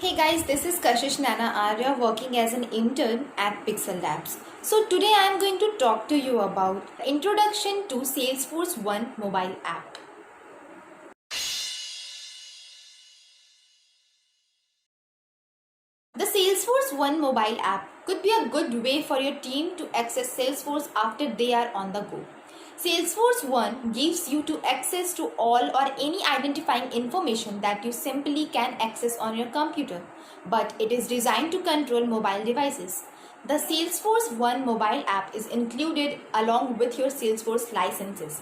Hey guys, this is Kashish Nana Arya working as an intern at Pixel Labs. So today I am going to talk to you about introduction to Salesforce One mobile app. The Salesforce One mobile app could be a good way for your team to access Salesforce after they are on the go. Salesforce One gives you to access to all or any identifying information that you simply can access on your computer, but it is designed to control mobile devices. The Salesforce One mobile app is included along with your Salesforce licenses.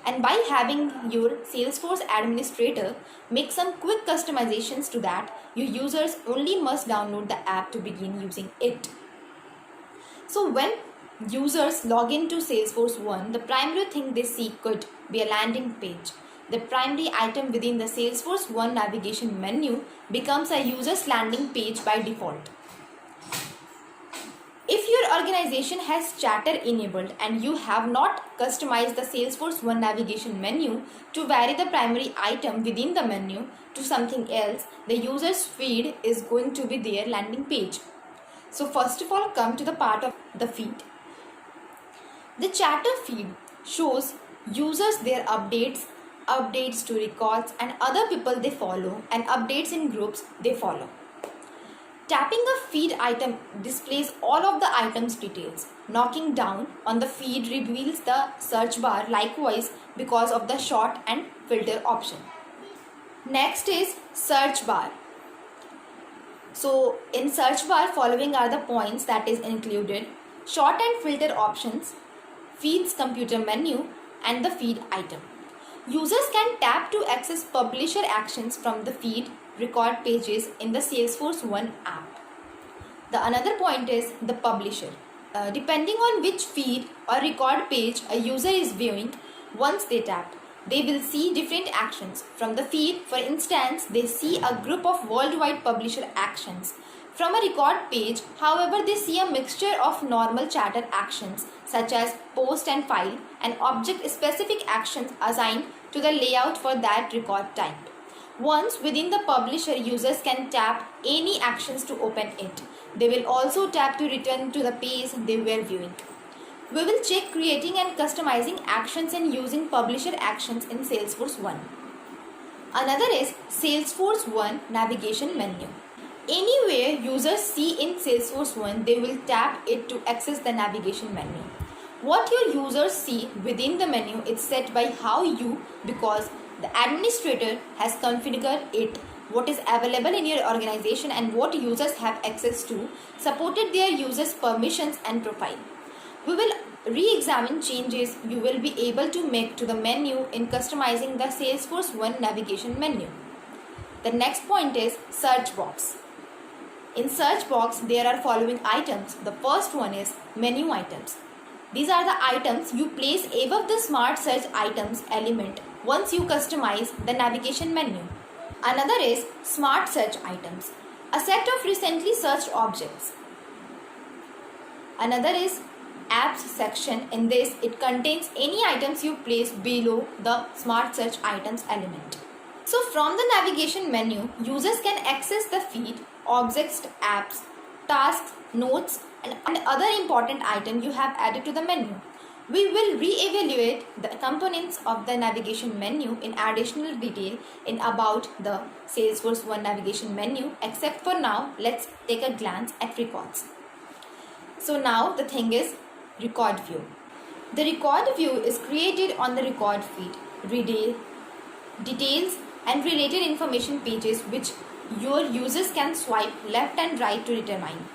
And by having your Salesforce administrator make some quick customizations to that, your users only must download the app to begin using it. So when users log into Salesforce One, the primary thing they see could be a landing page. The primary item within the Salesforce One navigation menu becomes a user's landing page by default. If your organization has chatter enabled and you have not customized the Salesforce One navigation menu to vary the primary item within the menu to something else, the user's feed is going to be their landing page. So first of all, come to the part of the feed. The chatter feed shows users their updates, updates to records and other people they follow, and updates in groups they follow. Tapping a feed item displays all of the item's details. Knocking down on the feed reveals the search bar likewise because of the sort and filter option. Next is search bar. So in search bar, following are the points that is included: sort and filter options, feeds computer menu, and the feed item. Users can tap to access publisher actions from the feed record pages in the Salesforce One app. The another point is the publisher. Depending on which feed or record page a user is viewing, once they tap, they will see different actions. From the feed, for instance, they see a group of worldwide publisher actions. From a record page, however, they see a mixture of normal chatter actions such as post and file and object-specific actions assigned to the layout for that record type. Once within the publisher, users can tap any actions to open it. They will also tap to return to the page they were viewing. We will check creating and customizing actions and using publisher actions in Salesforce One. Another is Salesforce One navigation menu. Anywhere users see in Salesforce One, they will tap it to access the navigation menu. What your users see within the menu is set by how you, because the administrator has configured it, what is available in your organization and what users have access to, supported their users' permissions and profile. We will re-examine changes you will be able to make to the menu in customizing the Salesforce One navigation menu. The next point is search box. In search box, there are following items. The first one is menu items. These are the items you place above the smart search items element once you customize the navigation menu. Another is smart search items, a set of recently searched objects. Another is apps section. In this, it contains any items you place below the smart search items element. So from the navigation menu, users can access the feed, objects, apps, tasks, notes, and other important items you have added to the menu. We will re-evaluate the components of the navigation menu in additional detail in about the Salesforce One navigation menu, except for now, let's take a glance at records. So now the thing is record view. The record view is created on the record feed, details and related information pages which your users can swipe left and right to determine.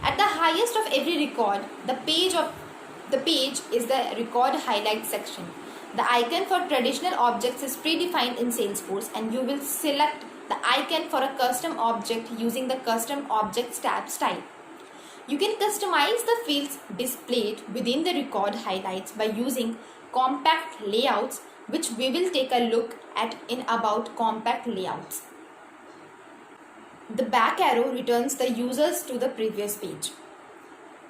At the highest of every record, the page is the record highlight section. The icon for traditional objects is predefined in Salesforce, and you will select the icon for a custom object using the custom objects tab style. You can customize the fields displayed within the record highlights by using compact layouts, which we will take a look at in about compact layouts. The back arrow returns the users to the previous page.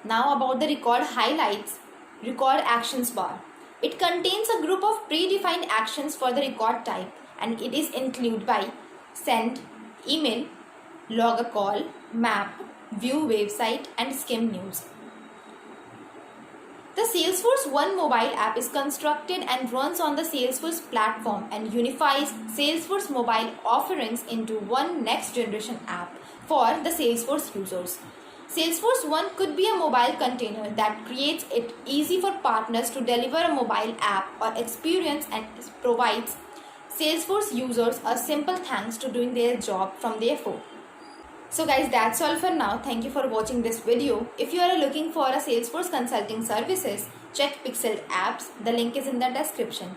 Now about the record highlights, record actions bar. It contains a group of predefined actions for the record type, and it is included by send, email, log a call, map, view website, and skim news. The Salesforce One mobile app is constructed and runs on the Salesforce platform and unifies Salesforce mobile offerings into one next generation app for the Salesforce users. Salesforce One could be a mobile container that creates it easy for partners to deliver a mobile app or experience and provides Salesforce users a simple thanks to doing their job from their phone. So guys, that's all for now. Thank you for watching this video. If you are looking for a Salesforce consulting services, check Pixel Apps. The link is in the description.